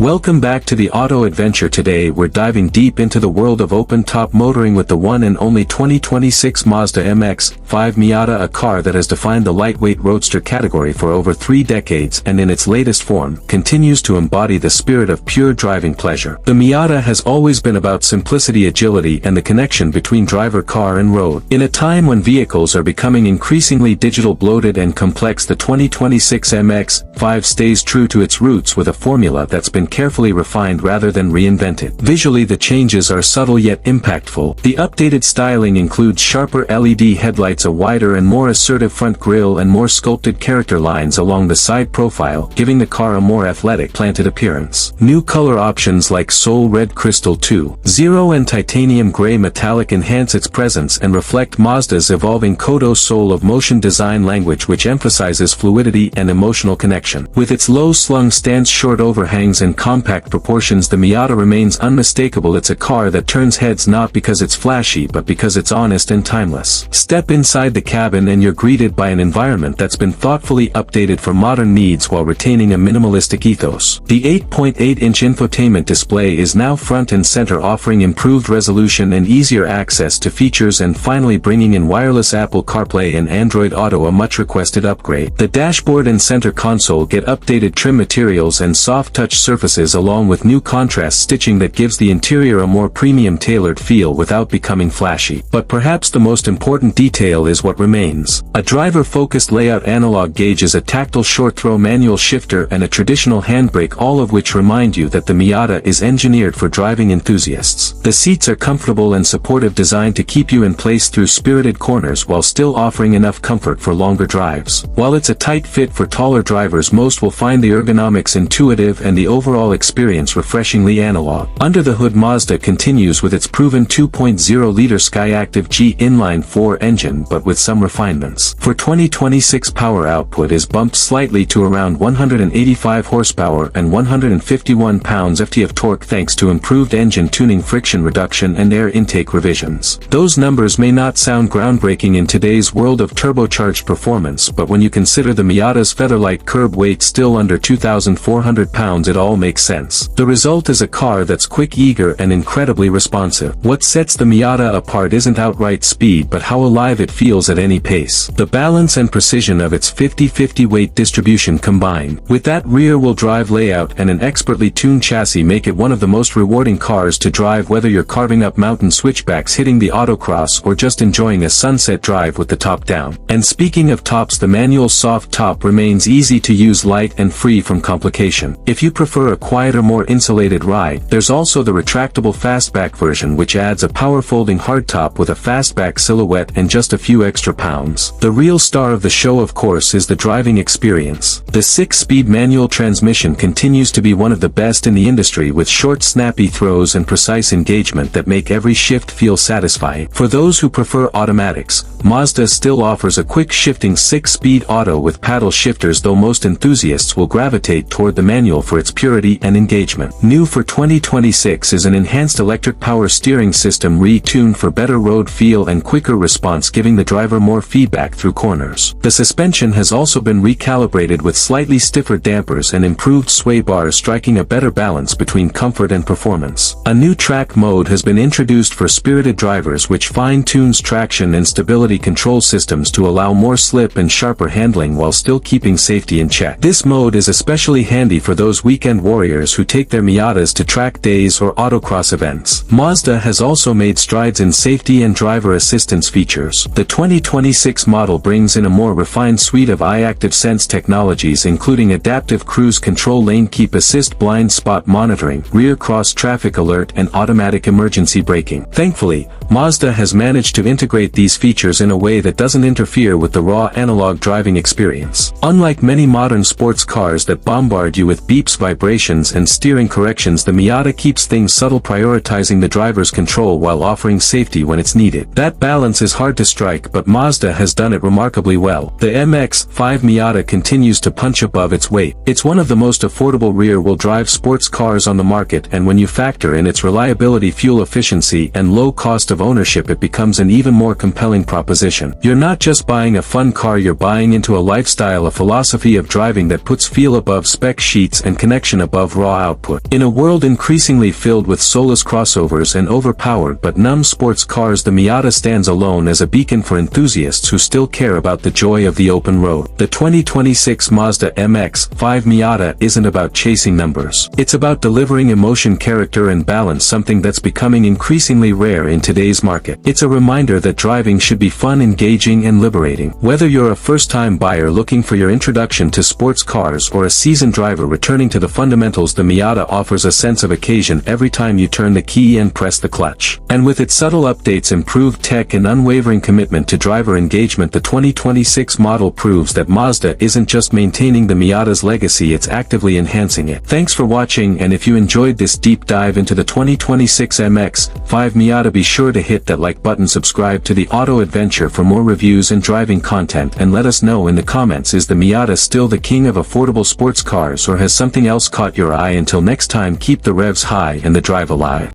Welcome back to the Auto Adventure. Today we're diving deep into the world of open-top motoring with the one and only 2026 Mazda MX-5 Miata, a car that has defined the lightweight roadster category for over 3 decades and in its latest form, continues to embody the spirit of pure driving pleasure. The Miata has always been about simplicity, agility, and the connection between driver, car, and road. In a time when vehicles are becoming increasingly digital, bloated, and complex, the 2026 MX-5 stays true to its roots with a formula that's been carefully refined rather than reinvented. Visually, the changes are subtle yet impactful. The updated styling includes sharper LED headlights, a wider and more assertive front grille, and more sculpted character lines along the side profile, giving the car a more athletic, planted appearance. New color options like Soul Red, Crystal 2.0 and Titanium Gray Metallic enhance its presence and reflect Mazda's evolving Kodo Soul of motion design language, which emphasizes fluidity and emotional connection. With its low-slung stance, short overhangs, and compact proportions, the Miata remains unmistakable. It's a car that turns heads not because it's flashy but because it's honest and timeless. Step inside the cabin and you're greeted by an environment that's been thoughtfully updated for modern needs while retaining a minimalistic ethos. The 8.8-inch infotainment display is now front and center, offering improved resolution and easier access to features, and finally bringing in wireless Apple CarPlay and Android Auto, a much-requested upgrade. The dashboard and center console get updated trim materials and soft-touch surfaces, along with new contrast stitching that gives the interior a more premium, tailored feel without becoming flashy. But perhaps the most important detail is what remains. A driver-focused layout, analog gauges, a tactile short-throw manual shifter, and a traditional handbrake, all of which remind you that the Miata is engineered for driving enthusiasts. The seats are comfortable and supportive, designed to keep you in place through spirited corners while still offering enough comfort for longer drives. While it's a tight fit for taller drivers, most will find the ergonomics intuitive and the overall experience refreshingly analog. Under the hood, Mazda continues with its proven 2.0-liter Skyactiv G inline-4 engine, but with some refinements. For 2026, power output is bumped slightly to around 185 horsepower and 151 pounds-ft of torque thanks to improved engine tuning, friction reduction, and air intake revisions. Those numbers may not sound groundbreaking in today's world of turbocharged performance, but when you consider the Miata's featherlight curb weight still under 2,400 pounds, it all makes sense. The result is a car that's quick, eager, and incredibly responsive. What sets the Miata apart isn't outright speed but how alive it feels at any pace. The balance and precision of its 50/50 weight distribution combined with that rear-wheel drive layout and an expertly tuned chassis make it one of the most rewarding cars to drive, whether you're carving up mountain switchbacks, hitting the autocross, or just enjoying a sunset drive with the top down. And speaking of tops, the manual soft top remains easy to use, light and free from complication. If you prefer a quieter, more insulated ride, there's also the retractable fastback version, which adds a power-folding hardtop with a fastback silhouette and just a few extra pounds. The real star of the show, of course, is the driving experience. The 6-speed manual transmission continues to be one of the best in the industry, with short, snappy throws and precise engagement that make every shift feel satisfying. For those who prefer automatics, Mazda still offers a quick shifting 6-speed auto with paddle shifters, though most enthusiasts will gravitate toward the manual for its purity and engagement. New for 2026 is an enhanced electric power steering system, retuned for better road feel and quicker response, giving the driver more feedback through corners. The suspension has also been recalibrated with slightly stiffer dampers and improved sway bars, striking a better balance between comfort and performance. A new track mode has been introduced for spirited drivers, which fine-tunes traction and stability control systems to allow more slip and sharper handling while still keeping safety in check. This mode is especially handy for those weekend warriors who take their Miatas to track days or autocross events. Mazda has also made strides in safety and driver assistance features. The 2026 model brings in a more refined suite of iActive Sense technologies, including adaptive cruise control, lane keep assist, blind spot monitoring, rear cross traffic alert, and automatic emergency braking. Thankfully, Mazda has managed to integrate these features in a way that doesn't interfere with the raw analog driving experience. Unlike many modern sports cars that bombard you with beeps, vibrations, and steering corrections, the Miata keeps things subtle, prioritizing the driver's control while offering safety when it's needed. That balance is hard to strike, but Mazda has done it remarkably well. The MX-5 Miata continues to punch above its weight. It's one of the most affordable rear-wheel drive sports cars on the market, and when you factor in its reliability, fuel efficiency, and low cost of of ownership it becomes an even more compelling proposition. You're not just buying a fun car, you're buying into a lifestyle, a philosophy of driving that puts feel above spec sheets and connection above raw output. In a world increasingly filled with soulless crossovers and overpowered but numb sports cars, the Miata stands alone as a beacon for enthusiasts who still care about the joy of the open road. The 2026 Mazda MX-5 Miata isn't about chasing numbers. It's about delivering emotion, character and balance, something that's becoming increasingly rare in today's market. It's a reminder that driving should be fun, engaging and liberating. Whether you're a first-time buyer looking for your introduction to sports cars or a seasoned driver returning to the fundamentals, the Miata offers a sense of occasion every time you turn the key and press the clutch. And with its subtle updates, improved tech and unwavering commitment to driver engagement, the 2026 model proves that Mazda isn't just maintaining the Miata's legacy, it's actively enhancing it. Thanks for watching, and if you enjoyed this deep dive into the 2026 MX-5 Miata, be sure to hit that like button, subscribe to the Auto Adventure for more reviews and driving content, and let us know in the comments, is the Miata still the king of affordable sports cars, or has something else caught your eye? Until next time, keep the revs high and the drive alive.